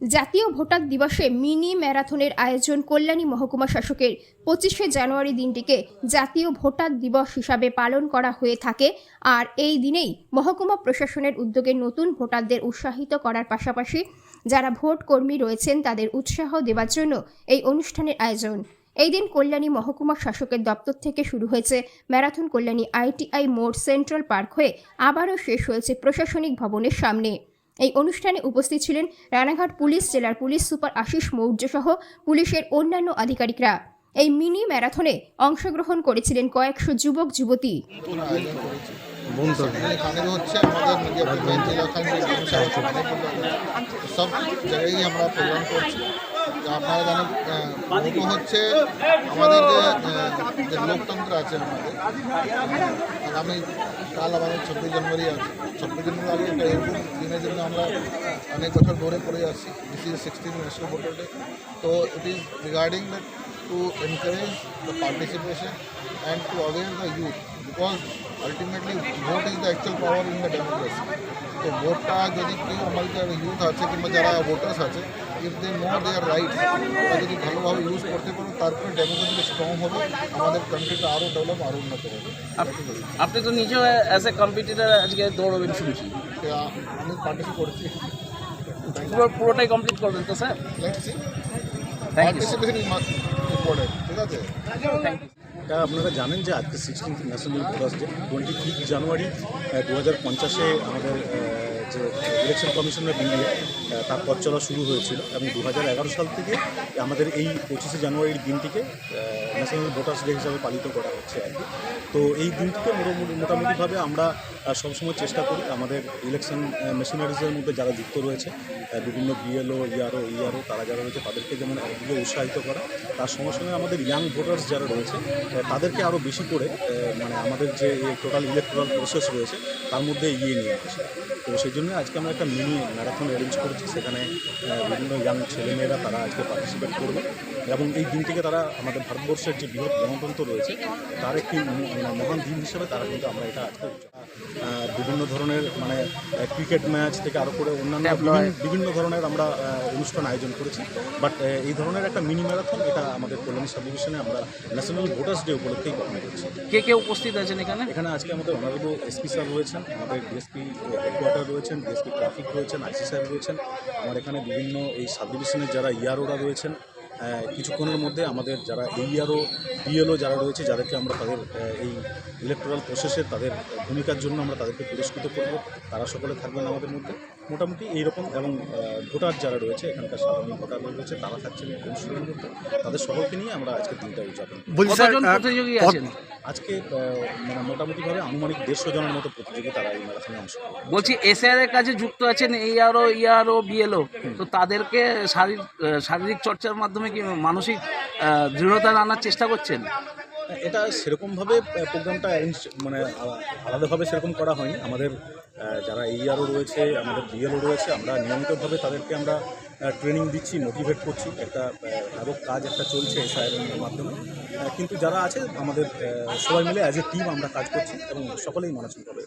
জাতীয় ভোটার দিবসে মিনি ম্যারাথনের আয়োজন কল্যাণী মহকুমা শাসকের 25শে জানুয়ারি দিনটিকে জাতীয় ভোটার দিবস হিসাবে পালন করা হয়ে থাকে। আর এই দিনেই মহকুমা প্রশাসনের উদ্যোগে নতুন ভোটারদের উৎসাহিত করার পাশাপাশি যারা ভোট কর্মী রয়েছেন তাদের উৎসাহ দেওয়ার জন্য এই অনুষ্ঠানের আয়োজন। এই দিন কল্যাণী মহকুমা শাসকের দপ্তর থেকে শুরু হয়েছে ম্যারাথন কল্যাণী ITI মোড় সেন্ট্রাল পার্ক হয়ে আবারও শেষ হয়েছে প্রশাসনিক ভবনের সামনে। এই অনুষ্ঠানে উপস্থিত ছিলেন রানাঘাট পুলিশ জেলার পুলিশ সুপার আশিস মৌর্য সহ পুলিশের অন্যান্য আধিকারিকরা। এই মিনি ম্যারাথনে অংশগ্রহণ করেছিলেন কয়েকশো যুবক যুবতী। সব জায়গায় আমরা প্রোগ্রাম করছি। আপনারা জানেন হচ্ছে আমাদের যে লোকতন্ত্র আছে আমাদের আগামী কাল আমাদের 26 জানুয়ারি আছে। 26 জানুয়ারি আগে একটা এরকম দিনের জন্য আমরা অনেক বছর ধরে পড়ে আসছি। This is 16th national voter day. তো it is regarding that to encourage the participation and to aware the youth, because ultimately vote is the actual power in the democracy. তো ভোটটা যদি কেউ আমাদের যারা ইউথ আছে কিংবা যারা ভোটার্স আছে, if they know their rights, তারা যদি ভালোভাবে ইউজ করতে পারো, তারপরে ডেমোক্রেসিটা স্ট্রং হবে, আমাদের কান্ট্রিটা আরও ডেভেলপ আরও উন্নত হবে। আপনি তো নিজেও অ্যাজ এ কম্পিটিটার আজকে দৌড়বেন শুনছি, আমি পার্টিসিপেট করেছি। পুরোটাই কমপ্লিট করবেন তো sir? Let's see, thank you participation is important. ঠিক আছে, থ্যাংক ইউ। এটা আপনারা জানেন যে আজকে 16th ন্যাশনাল ভোটার্স ডে। 25 জানুয়ারি 2050-এ আমাদের যে ইলেকশন কমিশনের বিল তার পথ চলা শুরু হয়েছিল এবং 2011 সাল থেকে আমাদের এই 25শে জানুয়ারির দিনটিকে ন্যাশনাল ভোটার্স ডে হিসাবে পালিত করা হচ্ছে আর কি। তো এই দিনটিকে মোটামুটিভাবে আমরা সবসময় চেষ্টা করি আমাদের ইলেকশন মেশিনারিজের মধ্যে যারা যুক্ত রয়েছে, বিভিন্ন BLO, ERO তারা যারা রয়েছে তাদেরকে যেমন একদিকে উৎসাহিত করা, তার সঙ্গে সঙ্গে আমাদের ইয়াং ভোটার্স যারা রয়েছে তাদেরকে আরও বেশি করে মানে আমাদের যে টোটাল ইলেকট্রাল প্রসেস রয়েছে তার মধ্যে এগিয়ে নিয়ে আসে। তো সেই জন্য আজকে আমরা একটা মিনি ম্যারাথন অ্যারেঞ্জ করেছি। সেখানে বিভিন্ন ইয়াং ছেলেমেয়েরা তারা আজকে পার্টিসিপেট করবে এবং এই দিনটিকে তারা আমাদের ভারতবর্ষের যে বৃহৎ গণতন্ত্র রয়েছে তার একটি মহান দিন হিসেবে তারা কিন্তু আমরা এটা আজকে বিভিন্ন ধরনের মানে ক্রিকেট ম্যাচ থেকে আরও করে অন্যান্য বিভিন্ন ধরনের আমরা অনুষ্ঠান আয়োজন করেছি। বাট এই ধরনের একটা মিনি ম্যারাথন এটা আমাদের কল্যাণী সাব ডিভিশনে আমরা ন্যাশনাল ভোটার্স ডে উপলক্ষেই পালন করছি। কে উপস্থিত আছেন এখানে? এখানে আজকে আমাদের অনারেবল SP স্যার রয়েছেন, আমাদের DSP হেডকোয়ার্টার রয়েছেন, DSP ট্রাফিক রয়েছেন, IC সাহেব রয়েছেন, আমার এখানে বিভিন্ন এই সাব ডিভিশনের যারা EROরা রয়েছেন। কিছুক্ষণের মধ্যে আমাদের যারা ERO BLO যারা রয়েছে, যাদেরকে আমরা তাদের এই ইলেকট্রাল প্রসেসে তাদের ভূমিকার জন্য আমরা তাদেরকে পুরস্কৃত করব, তারা সকলে থাকবেন আমাদের মধ্যে। মোটামুটি এইরকম এবং ভোটার যারা রয়েছে এখানকার সাধারণ ভোটার রয়েছে তারা থাকছেন অনুষ্ঠানের মধ্যে। তাদের সকলকে নিয়ে আমরা আজকে দিনটা উদযাপন করি। কতজন প্রতিযোগী আছেন আজকে মানে মোটামুটিভাবে আনুমানিক 150 জনের মতো প্রতিযোগী তারা এই ম্যারাথনে অংশ নেবে। বলছি SIR এর কাছে যুক্ত আছেন ERO BLO, তো তাদেরকে শারীরিক চর্চার মাধ্যমে কি মানসিক দৃঢ়তা আনার চেষ্টা করছেন? এটা সেরকমভাবে প্রোগ্রামটা অ্যারেঞ্জ মানে আলাদাভাবে সেরকম করা হয়নি। আমাদের যারা ERO রয়েছে, আমাদের BLO রয়েছে, আমরা নিয়মিতভাবে তাদেরকে আমরা ট্রেনিং দিচ্ছি, মোটিভেট করছি। একটা ব্যাপক কাজ একটা চলছে SIR এর মাধ্যমে। কিন্তু যারা আছে আমাদের সবাই মিলে অ্যাজ এ টিম আমরা কাজ করছি এবং সকলেই মানসিকভাবে।